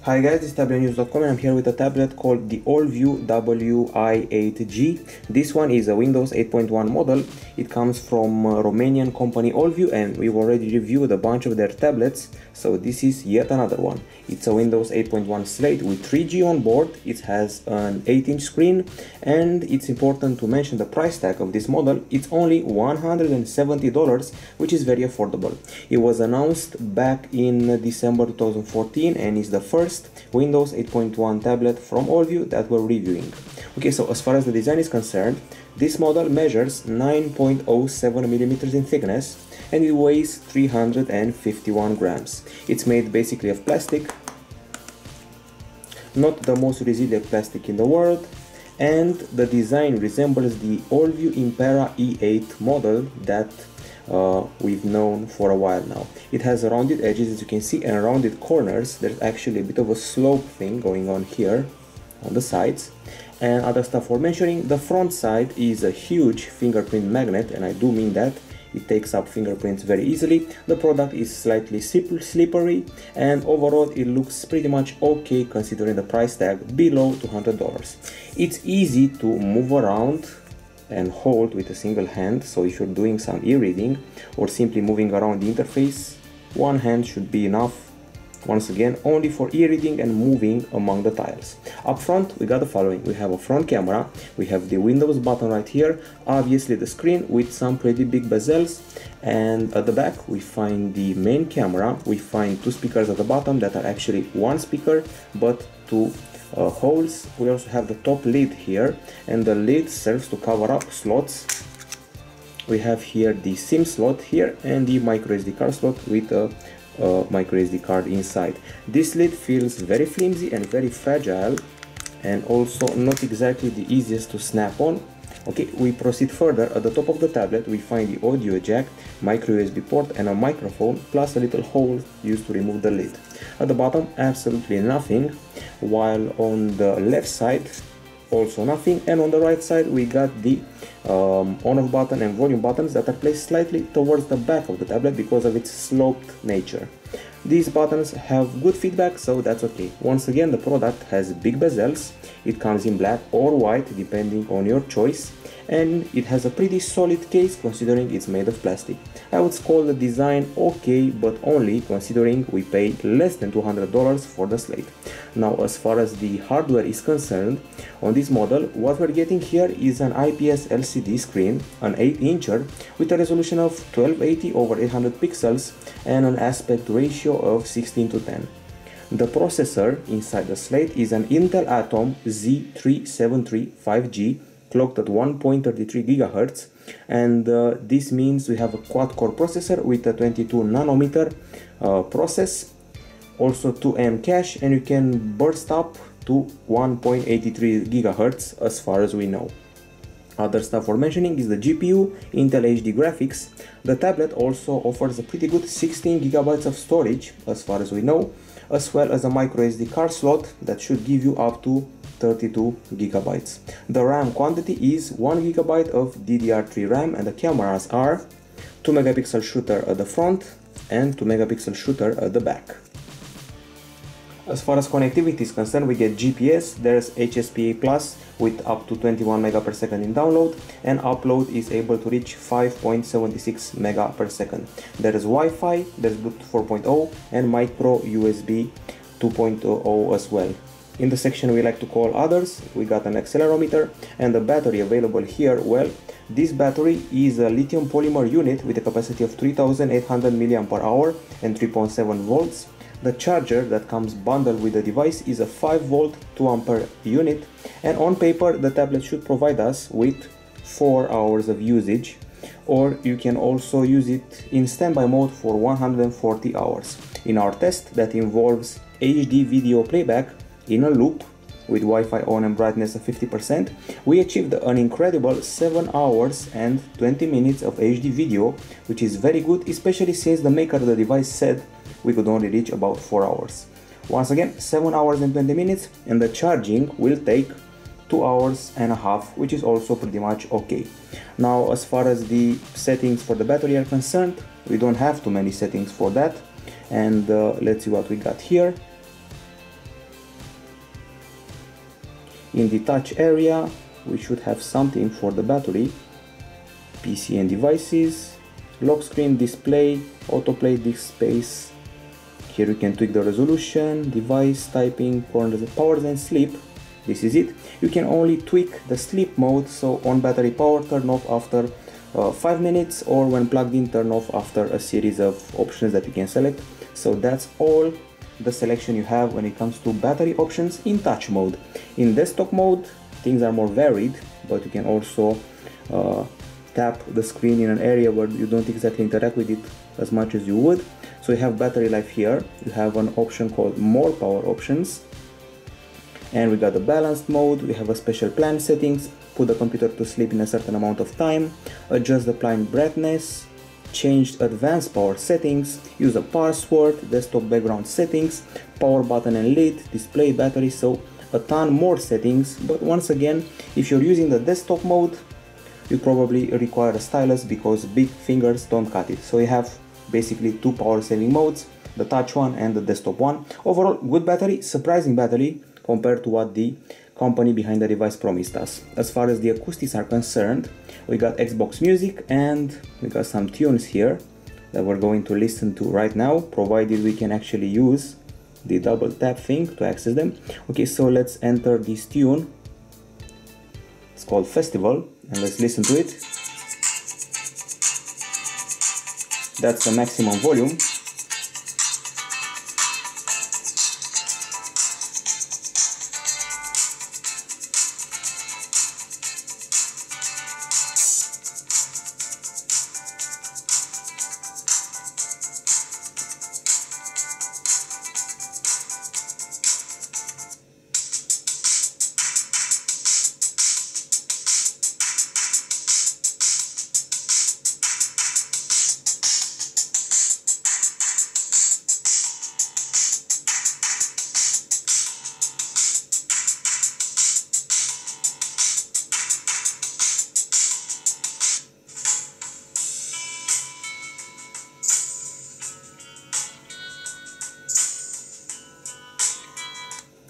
Hi guys, this is Tablet-News.com and I'm here with a tablet called the Allview Wi8G. This one is a Windows 8.1 model. It comes from Romanian company Allview and we've already reviewed a bunch of their tablets, so this is yet another one. It's a Windows 8.1 slate with 3G on board. It has an 8-inch screen and it's important to mention the price tag of this model. It's only $170, which is very affordable. It was announced back in December 2014 and is the first Windows 8.1 tablet from Allview that we're reviewing. Okay, so as far as the design is concerned, this model measures 9.07 millimeters in thickness and it weighs 351 grams. It's made basically of plastic, not the most resilient plastic in the world, and the design resembles the Allview Impera E8 model that we've known for a while now. It has rounded edges, as you can see, and rounded corners. There's actually a bit of a slope thing going on here on the sides. And other stuff for mentioning, the front side is a huge fingerprint magnet, and I do mean that. It takes up fingerprints very easily. The product is slightly slippery, and overall it looks pretty much okay considering the price tag below $200. It's easy to move around and hold with a single hand, so if you're doing some e-reading or simply moving around the interface, one hand should be enough. Once again, only for e-reading and moving among the tiles. Up front, we got the following. We have a front camera, we have the Windows button right here, obviously the screen with some pretty big bezels, and at the back we find the main camera. We find two speakers at the bottom that are actually one speaker but two holes. We also have the top lid here, and the lid serves to cover up slots. We have here the SIM slot here and the microSD card slot with a microSD card inside. This lid feels very flimsy and very fragile, and also not exactly the easiest to snap on. Okay, we proceed further. At the top of the tablet we find the audio jack, micro USB port and a microphone, plus a little hole used to remove the lid. At the bottom, absolutely nothing, while on the left side also nothing, and on the right side we got the on-off button and volume buttons that are placed slightly towards the back of the tablet because of its sloped nature. These buttons have good feedback, so that's okay. Once again, the product has big bezels. It comes in black or white depending on your choice, and it has a pretty solid case considering it's made of plastic. I would call the design okay, but only considering we paid less than $200 for the slate. Now, as far as the hardware is concerned, on this model, what we're getting here is an IPS LCD screen, an 8-incher, with a resolution of 1280 over 800 pixels and an aspect ratio of 16:10. The processor inside the slate is an Intel Atom Z3735G, clocked at 1.33 GHz, and this means we have a quad-core processor with a 22 nanometer process, also 2M cache, and you can burst up to 1.83 GHz as far as we know. Other stuff for mentioning is the GPU, Intel HD graphics. The tablet also offers a pretty good 16 GB of storage as far as we know, as well as a microSD card slot that should give you up to 32 GB. The RAM quantity is 1 GB of DDR3 RAM, and the cameras are 2 megapixel shooter at the front and 2 megapixel shooter at the back. As far as connectivity is concerned, we get GPS, there's HSPA Plus with up to 21 MB/s in download, and upload is able to reach 5.76 MB/s. There is Wi-Fi, there's Bluetooth 4.0 and micro USB 2.0 as well. In the section we like to call others, we got an accelerometer, and the battery available here, well, this battery is a lithium polymer unit with a capacity of 3800 mAh and 3.7 volts. The charger that comes bundled with the device is a 5V 2A unit, and on paper the tablet should provide us with 4 hours of usage, or you can also use it in standby mode for 140 hours. In our test that involves HD video playback in a loop with Wi-Fi on and brightness of 50%, we achieved an incredible 7 hours and 20 minutes of HD video, which is very good, especially since the maker of the device said we could only reach about 4 hours. Once again, 7 hours and 20 minutes, and the charging will take 2 hours and a half, which is also pretty much okay. Now, as far as the settings for the battery are concerned, we don't have too many settings for that, and let's see what we got here. In the touch area, we should have something for the battery, PC and devices, lock screen, display, autoplay, disk space. Here you can tweak the resolution, device, typing, corners, powers and sleep. This is it. You can only tweak the sleep mode, so on battery power turn off after 5 minutes, or when plugged in turn off after a series of options that you can select. So that's all the selection you have when it comes to battery options in touch mode. In desktop mode things are more varied, but you can also tap the screen in an area where you don't exactly interact with it as much as you would. So you have battery life here, you have an option called more power options, and we got the balanced mode. We have a special plan settings, put the computer to sleep in a certain amount of time, adjust the appliance brightness, changed advanced power settings, use a password, desktop background settings, power button and lid, display, battery, so a ton more settings. But once again, if you're using the desktop mode, you probably require a stylus because big fingers don't cut it. So you have basically two power saving modes, the touch one and the desktop one. Overall, good battery, surprising battery compared to what the company behind the device promised us. As far as the acoustics are concerned, we got Xbox Music and we got some tunes here that we're going to listen to right now, provided we can actually use the double tap thing to access them. Okay, so let's enter this tune. It's called Festival, and let's listen to it. That's the maximum volume.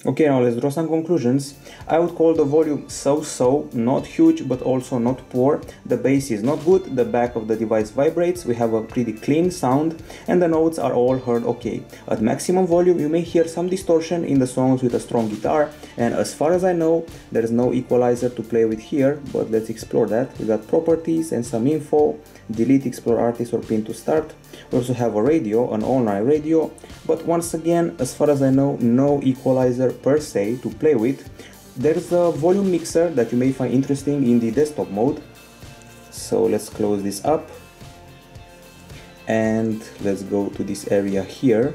Okay, now let's draw some conclusions. I would call the volume so-so, not huge but also not poor. The bass is not good, the back of the device vibrates, we have a pretty clean sound, and the notes are all heard okay. At maximum volume you may hear some distortion in the songs with a strong guitar, and as far as I know there is no equalizer to play with here, but let's explore that. We got properties and some info, delete, explore artist or pin to start. We also have a radio, an online radio, but once again, as far as I know, no equalizer per se to play with. There's a volume mixer that you may find interesting in the desktop mode. So let's close this up and let's go to this area here,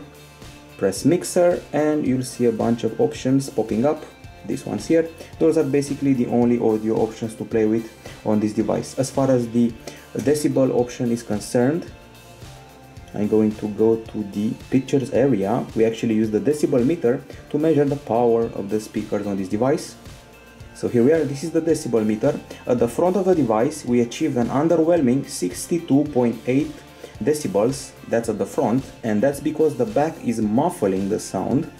press mixer, and you'll see a bunch of options popping up. These ones here, those are basically the only audio options to play with on this device. As far as the decibel option is concerned, I'm going to go to the pictures area. We actually use the decibel meter to measure the power of the speakers on this device. So here we are, this is the decibel meter. At the front of the device we achieved an underwhelming 62.8 decibels, that's at the front, and that's because the back is muffling the sound.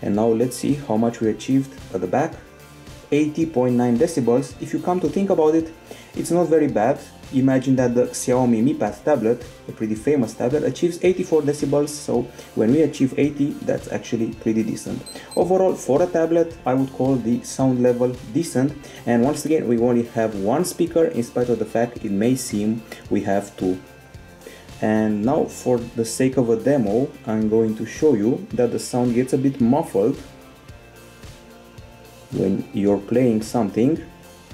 And now let's see how much we achieved at the back. 80.9 decibels. If you come to think about it, it's not very bad. Imagine that the Xiaomi Mi Pad tablet, a pretty famous tablet, achieves 84 decibels, so when we achieve 80, that's actually pretty decent. Overall, for a tablet, I would call the sound level decent, and once again, we only have one speaker, in spite of the fact it may seem we have two. And now, for the sake of a demo, I'm going to show you that the sound gets a bit muffled when you're playing something,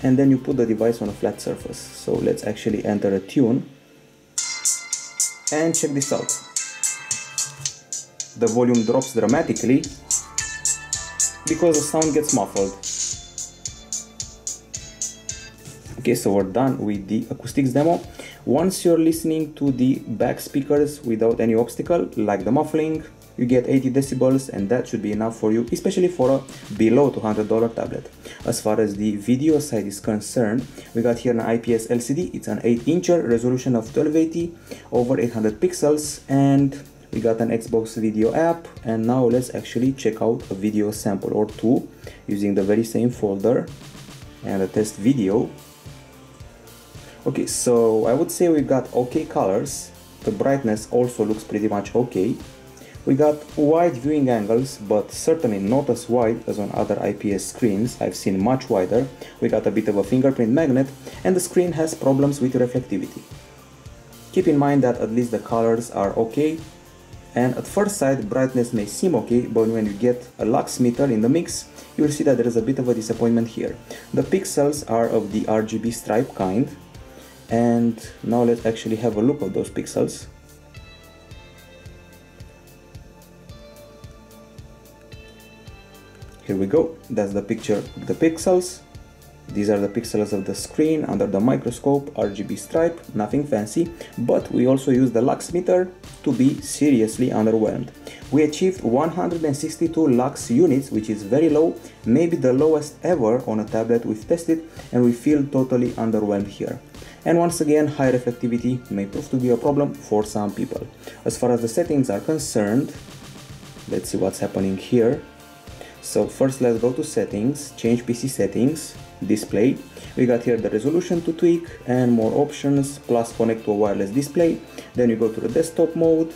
and then you put the device on a flat surface. So let's actually enter a tune and check this out. The volume drops dramatically because the sound gets muffled. Okay, so we're done with the acoustics demo. Once you're listening to the back speakers without any obstacle, like the muffling, you get 80 decibels, and that should be enough for you, especially for a below $200 tablet. As far as the video side is concerned, we got here an IPS LCD. It's an 8-incher resolution of 1280 over 800 pixels, and we got an Xbox video app, and now let's actually check out a video sample or two using the very same folder and a test video. Okay, so I would say we got okay colors. The brightness also looks pretty much okay. We got wide viewing angles, but certainly not as wide as on other IPS screens. I've seen much wider. We got a bit of a fingerprint magnet, and the screen has problems with reflectivity. Keep in mind that at least the colors are okay, and at first sight brightness may seem okay, but when you get a lux meter in the mix, you will see that there is a bit of a disappointment here. The pixels are of the RGB stripe kind, and now let's actually have a look at those pixels. Here we go, that's the picture of the pixels. These are the pixels of the screen under the microscope, RGB stripe, nothing fancy, but we also use the lux meter to be seriously underwhelmed. We achieved 162 lux units, which is very low, maybe the lowest ever on a tablet we've tested, and we feel totally underwhelmed here. And once again, high reflectivity may prove to be a problem for some people. As far as the settings are concerned, let's see what's happening here. So first let's go to settings, change PC settings, display. We got here the resolution to tweak and more options, plus connect to a wireless display. Then you go to the desktop mode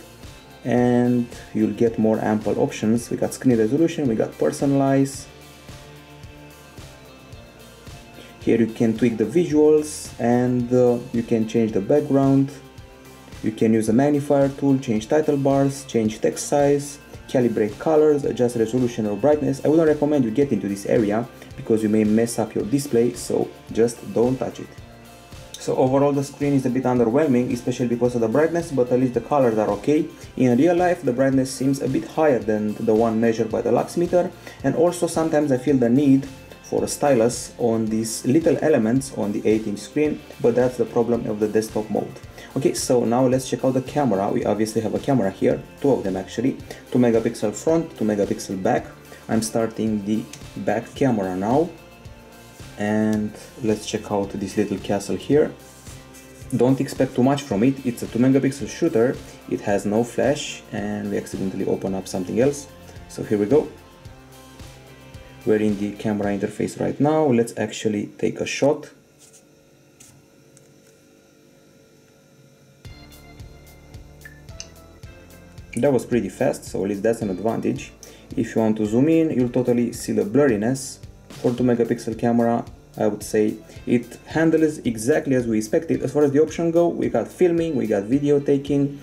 and you'll get more ample options. We got screen resolution, we got personalize. Here you can tweak the visuals, and you can change the background. You can use a magnifier tool, change title bars, change text size, calibrate colors, adjust resolution or brightness. I wouldn't recommend you get into this area because you may mess up your display, so just don't touch it. So overall the screen is a bit underwhelming, especially because of the brightness, but at least the colors are okay. In real life the brightness seems a bit higher than the one measured by the lux meter, and also sometimes I feel the need for a stylus on these little elements on the 8-inch screen, but that's the problem of the desktop mode. Okay, so now let's check out the camera. We obviously have a camera here, two of them actually, 2 megapixel front, 2 megapixel back. I'm starting the back camera now, and let's check out this little castle here. Don't expect too much from it. It's a 2 megapixel shooter, it has no flash, and we accidentally open up something else. So here we go. We're in the camera interface right now. Let's actually take a shot. That was pretty fast, so at least that's an advantage. If you want to zoom in, you'll totally see the blurriness. For 2 megapixel camera, I would say it handles exactly as we expected. As far as the options go, we got filming, we got video taking,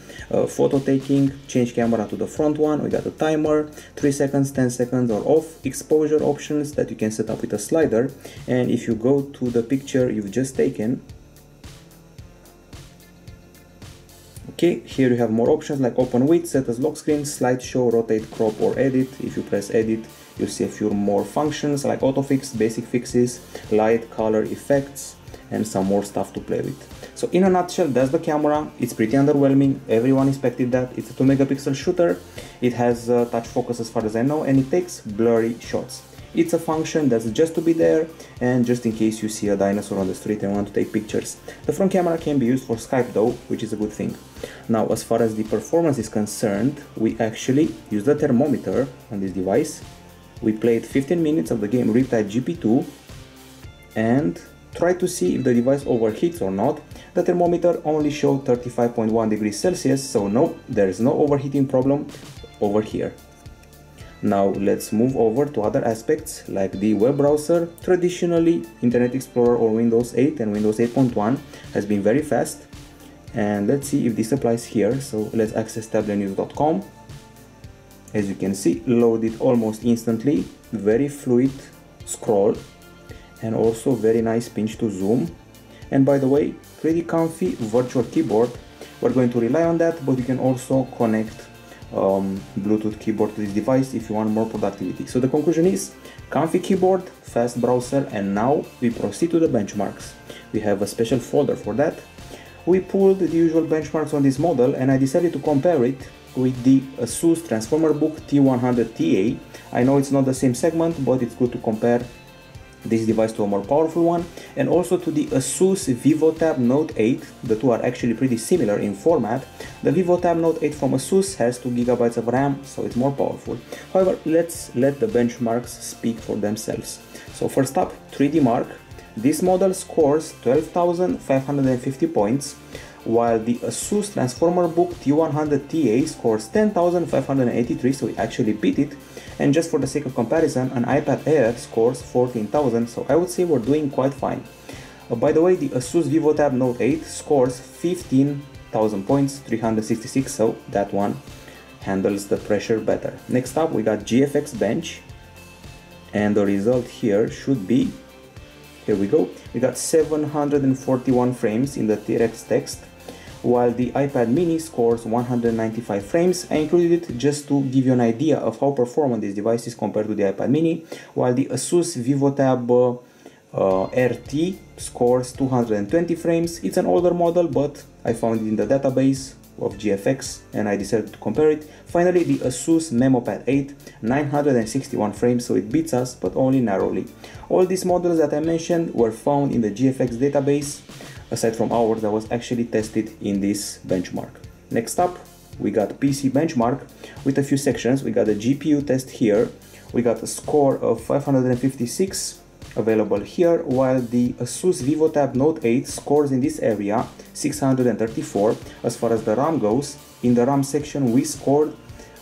photo taking, change camera to the front one, we got a timer, 3 seconds, 10 seconds or off, exposure options that you can set up with a slider. And if you go to the picture you've just taken, okay, here you have more options like open with, set as lock screen, slideshow, rotate, crop or edit. If you press edit, you'll see a few more functions like autofix, basic fixes, light, color, effects, and some more stuff to play with. So in a nutshell, that's the camera. It's pretty underwhelming. Everyone expected that. It's a 2 megapixel shooter. It has touch focus as far as I know, and it takes blurry shots. It's a function that's just to be there, and just in case you see a dinosaur on the street and want to take pictures. The front camera can be used for Skype though, which is a good thing. Now, as far as the performance is concerned, we actually use the thermometer on this device. We played 15 minutes of the game Riptide GP2 and tried to see if the device overheats or not. The thermometer only showed 35.1 degrees Celsius, so no, there is no overheating problem over here. Now let's move over to other aspects like the web browser. Traditionally, Internet Explorer or Windows 8 and Windows 8.1 has been very fast, and let's see if this applies here. So let's access Tablet-News.com. As you can see, loaded almost instantly, very fluid scroll, and also very nice pinch to zoom. And by the way, pretty comfy virtual keyboard. We're going to rely on that, but you can also connect Bluetooth keyboard to this device if you want more productivity. So the conclusion is comfy keyboard, fast browser, and now we proceed to the benchmarks. We have a special folder for that. We pulled the usual benchmarks on this model, and I decided to compare it with the ASUS Transformer Book T100 TA. I know it's not the same segment, but it's good to compare this device to a more powerful one, and also to the ASUS VivoTab Note 8. The two are actually pretty similar in format. The VivoTab Note 8 from ASUS has 2 GB of RAM, so it's more powerful. However, let's let the benchmarks speak for themselves. So first up, 3D Mark. This model scores 12,550 points, while the ASUS Transformer Book T100TA scores 10,583, so we actually beat it. And just for the sake of comparison, an iPad Air scores 14,000, so I would say we're doing quite fine. By the way, the ASUS VivoTab Note 8 scores 15,000 points, 366, so that one handles the pressure better. Next up, we got Gfx Bench, and the result here should be, here we go, we got 741 frames in the TRX text, while the iPad mini scores 195 frames. I included it just to give you an idea of how performant this device is compared to the iPad mini, while the ASUS VivoTab RT scores 220 frames. It's an older model, but I found it in the database of GFX and I decided to compare it. Finally, the ASUS MemoPad 8, 961 frames, so it beats us, but only narrowly. All these models that I mentioned were found in the GFX database, aside from ours that was actually tested in this benchmark. Next up, we got PC benchmark with a few sections. We got a GPU test here. We got a score of 556 available here, while the ASUS VivoTab Note 8 scores in this area 634. As far as the RAM goes, in the RAM section we scored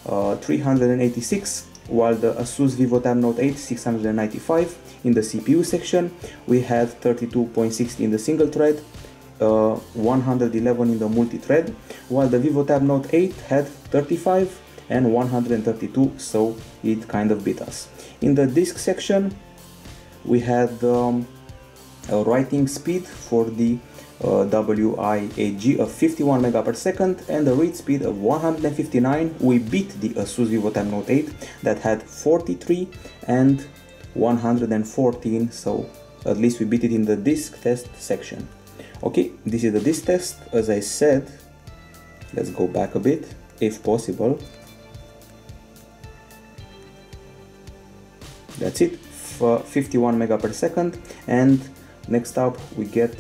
386, while the ASUS VivoTab Note 8 695. In the CPU section we had 32.60 in the single thread, 111 in the multi-thread, while the VivoTab Note 8 had 35 and 132, so it kind of beat us. In the disk section we had a writing speed for the Wi8G of 51 MB per second and a read speed of 159. We beat the ASUS VivoTab Note 8 that had 43 and 114, so at least we beat it in the disk test section. Okay, this is the disk test. As I said, let's go back a bit if possible. That's it, 51 MB per second, and next up we get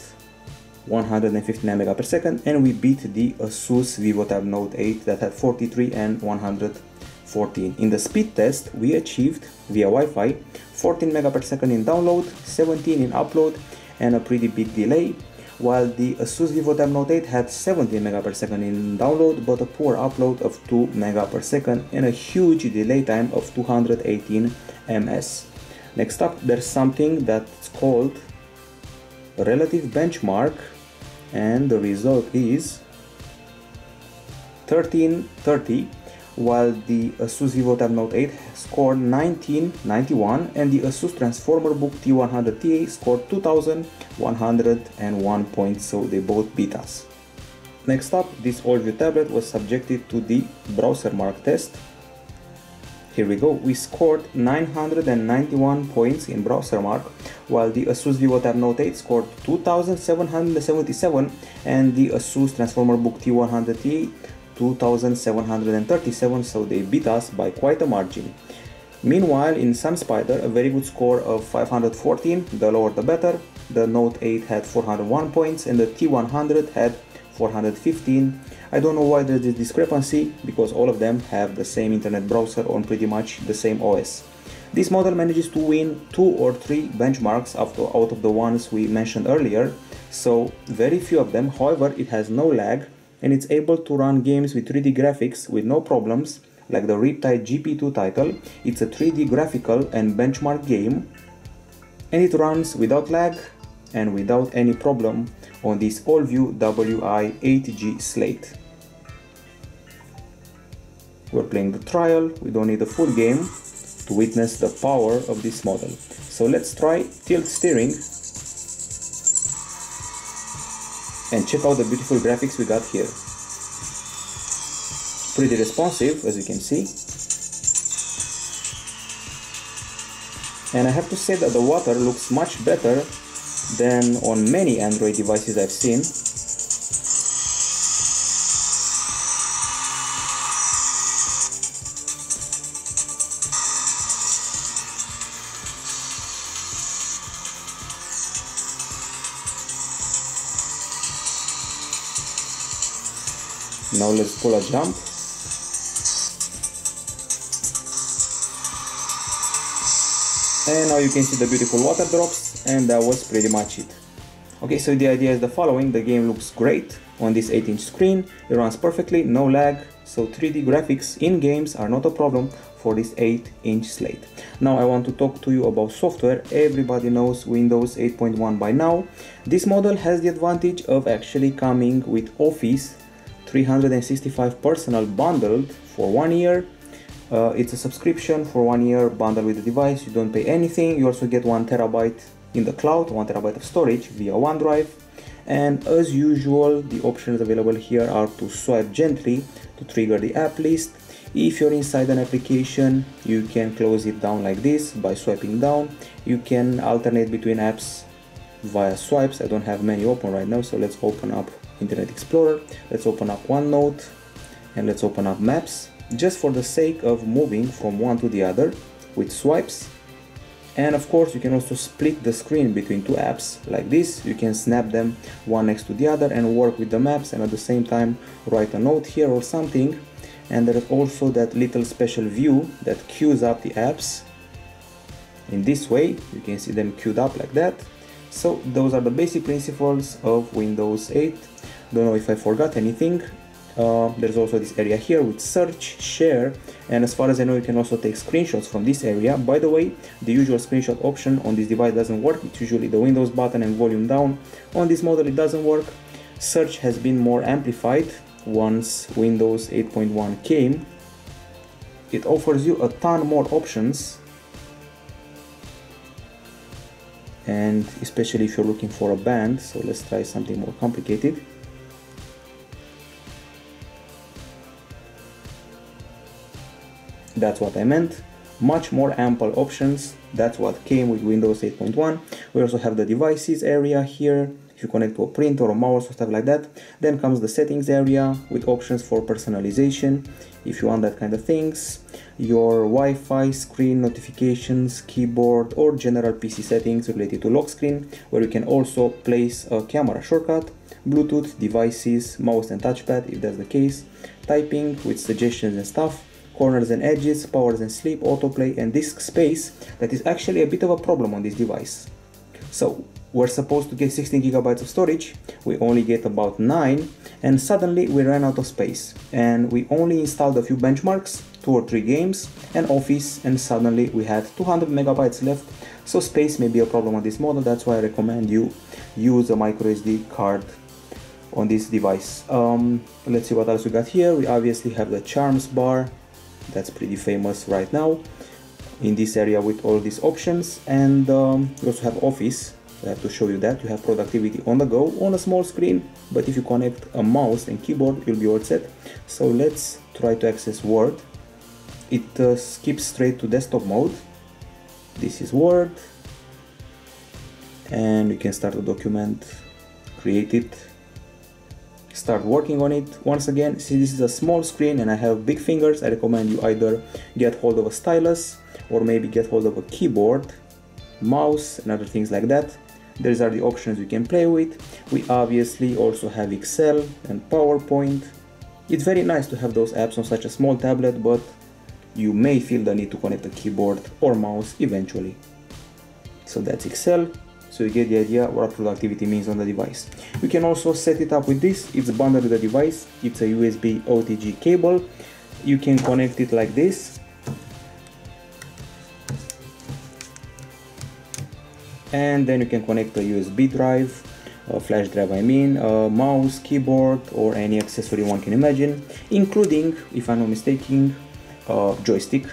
159 MB per second, and we beat the ASUS VivoTab Note 8 that had 43 and 114. In the speed test we achieved via Wi-Fi 14 MB per second in download, 17 in upload, and a pretty big delay, while the ASUS VivoTab Note 8 had 17 MB per second in download but a poor upload of 2 MB per second and a huge delay time of 218 ms. Next up, there's something that's called relative benchmark, and the result is 1330, while the ASUS VivoTab Note 8 scored 1991 and the ASUS Transformer Book T100TA scored 2101 points, so they both beat us. Next up, this Allview tablet was subjected to the browser mark test. Here we go, we scored 991 points in browser mark, while the ASUS VivoTab Note 8 scored 2777 and the ASUS Transformer Book T100TA 2737, so they beat us by quite a margin. Meanwhile, in SamSpider, a very good score of 514, the lower the better. The Note 8 had 401 points and the T100 had 415. I don't know why there's this discrepancy, because all of them have the same internet browser on pretty much the same OS. This model manages to win 2 or 3 benchmarks out of the ones we mentioned earlier, so very few of them. However, it has no lag and it's able to run games with 3D graphics with no problems, like the Riptide GP2 title. It's a 3D graphical and benchmark game, and it runs without lag and without any problem on this Allview Wi8G slate. We're playing the trial, we don't need a full game to witness the power of this model. So let's try tilt steering and check out the beautiful graphics we got here. Pretty responsive, as you can see. And I have to say that the water looks much better than on many Android devices I've seen. Now let's pull a jump. And now you can see the beautiful water drops, and that was pretty much it. Okay, so the idea is the following. The game looks great on this 8-inch screen, it runs perfectly, no lag, so 3D graphics in games are not a problem for this 8-inch slate. Now I want to talk to you about software. Everybody knows Windows 8.1 by now. This model has the advantage of actually coming with Office 365 Personal bundled for 1 year. It's a subscription for 1 year bundled with the device. You don't pay anything. You also get 1 terabyte in the cloud, 1 terabyte of storage via OneDrive. And as usual, the options available here are to swipe gently to trigger the app list. If you're inside an application, you can close it down like this by swiping down. You can alternate between apps via swipes. I don't have menu open right now, so let's open up Internet Explorer. Let's open up OneNote and let's open up Maps, just for the sake of moving from one to the other with swipes. And of course, you can also split the screen between two apps like this. You can snap them one next to the other and work with the maps, and at the same time write a note here or something. And there is also that little special view that queues up the apps. In this way, you can see them queued up like that. So those are the basic principles of Windows 8. Don't know if I forgot anything. There's also this area here with search, share, and as far as I know, you can also take screenshots from this area. By the way, the usual screenshot option on this device doesn't work. It's usually the Windows button and volume down. On this model, it doesn't work. Search has been more amplified once Windows 8.1 came. It offers you a ton more options, and especially if you're looking for a band. So let's try something more complicated. That's what I meant. Much more ample options. That's what came with Windows 8.1. We also have the devices area here. If you connect to a printer or a mouse or stuff like that. Then comes the settings area with options for personalization, if you want that kind of things. Your Wi-Fi, screen notifications, keyboard, or general PC settings related to lock screen, where you can also place a camera shortcut, Bluetooth devices, mouse and touchpad if that's the case, typing with suggestions and stuff, corners and edges, powers and sleep, autoplay, and disk space. That is actually a bit of a problem on this device. So we're supposed to get 16 gigabytes of storage, we only get about 9, and suddenly we ran out of space. And we only installed a few benchmarks, 2 or 3 games, and Office, and suddenly we had 200 megabytes left. So space may be a problem on this model. That's why I recommend you use a microSD card on this device. Let's see what else we got here. We obviously have the Charms bar. That's pretty famous right now in this area with all these options. And you also have Office. I have to show you that. You have productivity on the go on a small screen, but if you connect a mouse and keyboard, you'll be all set. So let's try to access Word. It skips straight to desktop mode. This is Word, and you can start a document, create it, start working on it. Once again, see, this is a small screen and I have big fingers. I recommend you either get hold of a stylus or maybe get hold of a keyboard, mouse, and other things like that. These are the options you can play with. We obviously also have Excel and PowerPoint. It's very nice to have those apps on such a small tablet, but you may feel the need to connect a keyboard or mouse eventually. So that's Excel. So you get the idea what productivity means on the device. You can also set it up with this. It's bundled with the device. It's a USB OTG cable. You can connect it like this. And then you can connect a USB drive, a flash drive I mean, a mouse, keyboard, or any accessory one can imagine, including, if I'm not mistaken, a joystick.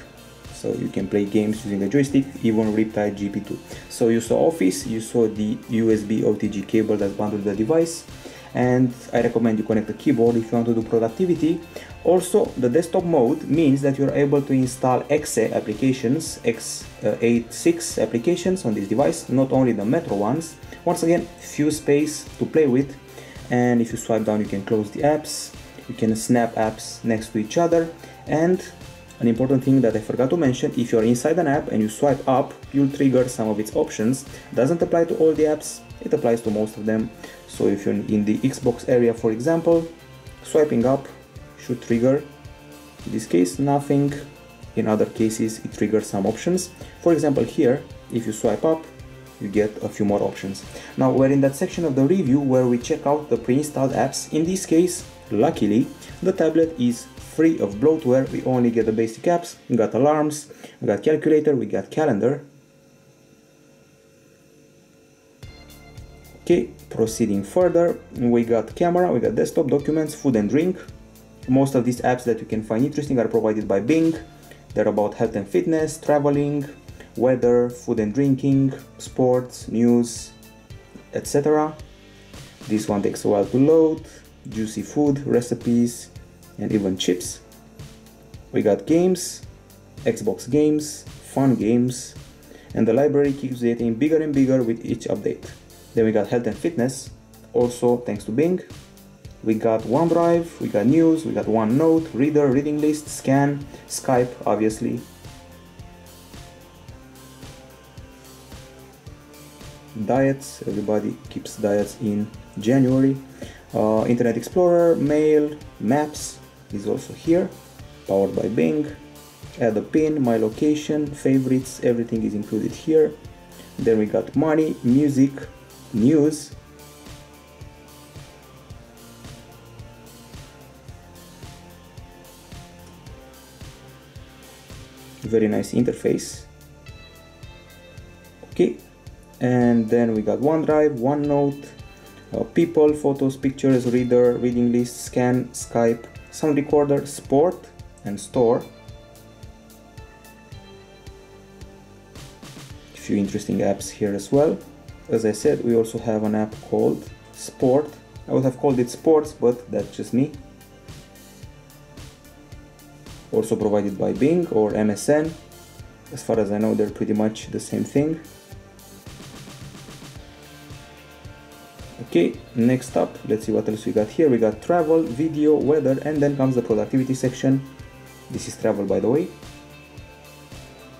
So you can play games using a joystick, even Riptide GP2. So you saw Office, you saw the USB OTG cable that's bundled with the device, and I recommend you connect the keyboard if you want to do productivity. Also, the desktop mode means that you're able to install exe applications, x86 applications on this device, not only the Metro ones. Once again, few space to play with, and if you swipe down, you can close the apps, you can snap apps next to each other. And an important thing that I forgot to mention, if you're inside an app and you swipe up, you'll trigger some of its options. Doesn't apply to all the apps, it applies to most of them. So if you're in the Xbox area, for example, swiping up should trigger, in this case nothing, in other cases it triggers some options. For example here, if you swipe up, you get a few more options. Now we're in that section of the review where we check out the pre-installed apps. In this case, luckily, the tablet is free of bloatware. We only get the basic apps. We got alarms, we got calculator, we got calendar. Okay, proceeding further, we got camera, we got desktop, documents, food and drink. Most of these apps that you can find interesting are provided by Bing. They're about health and fitness, traveling, weather, food and drinking, sports, news, etc. This one takes a while to load. Juicy food, recipes, and even chips. We got games, Xbox games, fun games, and the library keeps getting bigger and bigger with each update. Then we got health and fitness, also thanks to Bing. We got OneDrive, we got news, we got OneNote, Reader, reading list, scan, Skype, obviously. Diets, everybody keeps diets in January. Internet Explorer, Mail, Maps is also here, powered by Bing. Add a pin, my location, favorites, everything is included here. Then we got money, music, news, very nice interface. Okay, and then we got OneDrive, OneNote, people, photos, pictures, reader, reading list, scan, Skype, sound recorder, sport, and store. A few interesting apps here as well. As I said, we also have an app called Sport. I would have called it Sports, but that's just me. Also provided by Bing or MSN. As far as I know, they're pretty much the same thing. Okay, next up, let's see what else we got here. We got travel, video, weather, and then comes the productivity section. This is travel, by the way.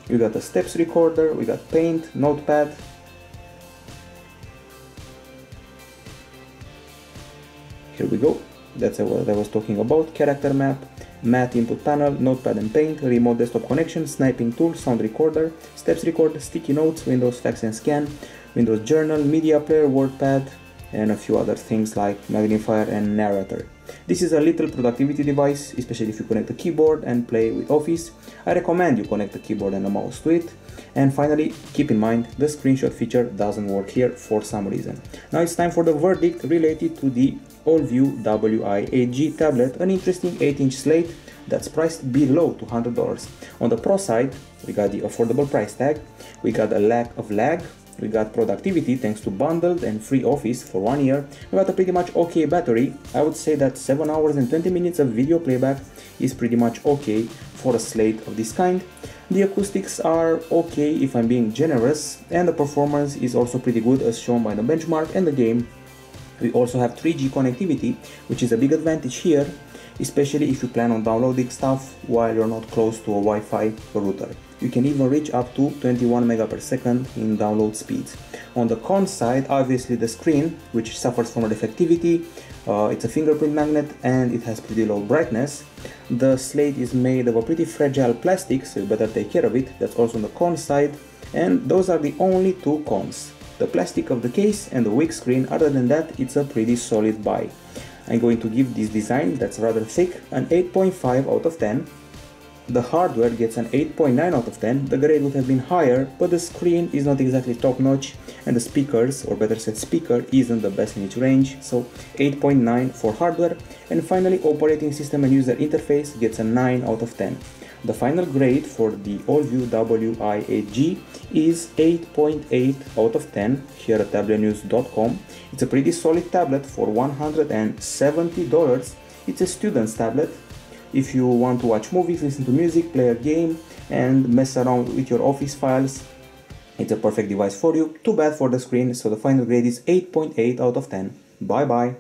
We got a steps recorder, we got paint, notepad. Here we go, that's what I was talking about. Character map, matte input panel, notepad and paint, remote desktop connection, sniping tool, sound recorder, steps recorder, sticky notes, Windows fax and scan, Windows journal, media player, WordPad, and a few other things like magnifier and narrator. This is a little productivity device, especially if you connect a keyboard and play with Office. I recommend you connect a keyboard and a mouse to it. And finally, keep in mind the screenshot feature doesn't work here for some reason. Now it's time for the verdict related to the Allview Wi8G tablet, an interesting 8-inch slate that's priced below $200. On the pro side, we got the affordable price tag, we got a lack of lag, we got productivity thanks to bundled and free Office for 1 year, we got a pretty much okay battery. I would say that 7 hours and 20 minutes of video playback is pretty much okay for a slate of this kind. The acoustics are okay if I'm being generous, and the performance is also pretty good as shown by the benchmark and the game. We also have 3G connectivity, which is a big advantage here, especially if you plan on downloading stuff while you're not close to a Wi-Fi router. You can even reach up to 21 Mbps in download speeds. On the con side, obviously the screen, which suffers from reflectivity, it's a fingerprint magnet and it has pretty low brightness. The slate is made of a pretty fragile plastic, so you better take care of it. That's also on the con side, and those are the only two cons. The plastic of the case and the weak screen. Other than that, it's a pretty solid buy. I'm going to give this design, that's rather thick, an 8.5 out of 10. The hardware gets an 8.9 out of 10, the grade would have been higher, but the screen is not exactly top notch, and the speakers, or better said speaker, isn't the best in its range, so 8.9 for hardware. And finally, operating system and user interface gets a 9 out of 10. The final grade for the Allview Wi8G is 8.8 out of 10 here at Tablet-News.com. It's a pretty solid tablet for $170. It's a student's tablet. If you want to watch movies, listen to music, play a game, and mess around with your Office files, it's a perfect device for you. Too bad for the screen, so the final grade is 8.8 out of 10. Bye bye.